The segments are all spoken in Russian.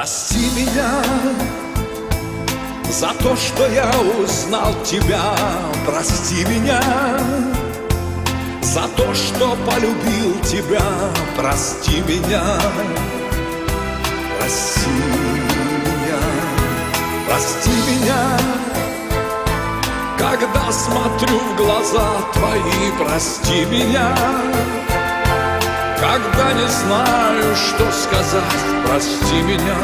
Прости меня за то, что я узнал тебя. Прости меня за то, что полюбил тебя. Прости меня, прости меня, прости меня, когда смотрю в глаза твои. Прости меня, когда не знаю, что сказать. Прости меня,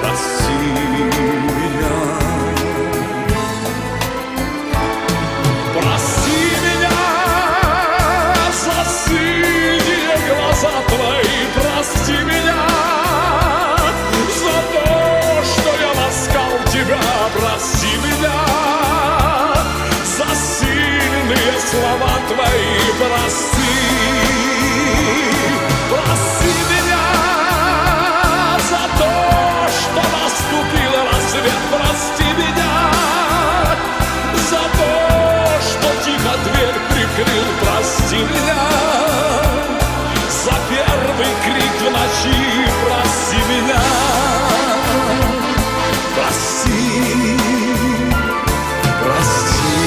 прости меня. Прости меня за синие глаза твои. Прости меня за то, что я ласкал тебя. Прости меня за сильные слова твои. Прости, прости меня за то, что наступил рассвет. Прости меня за то, что тихо дверь прикрыл. Прости меня за первый крик в ночи. Прости меня, прости, прости,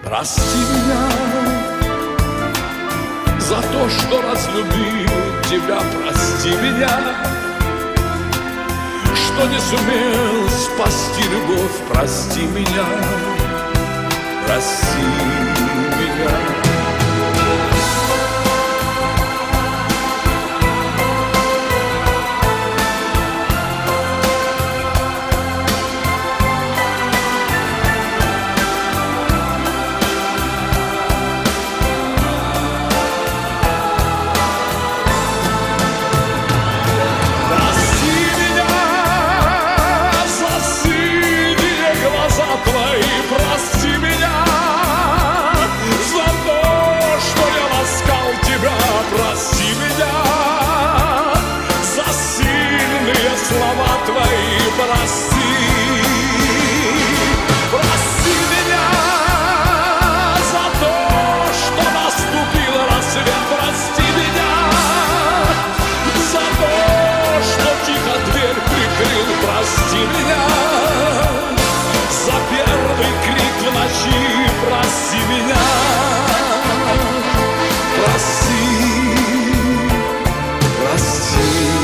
прости меня за то, что разлюбил тебя. Прости меня, что не сумел спасти любовь. Прости меня, прости меня. Прости меня за то, что я ласкал тебя. Прости меня за сильные слова твои. Прости, прости меня за то, что наступил рассвет. Прости меня за то, что тихо дверь прикрыл. Прости меня за первый крик в ночи. Прости меня, прости, прости.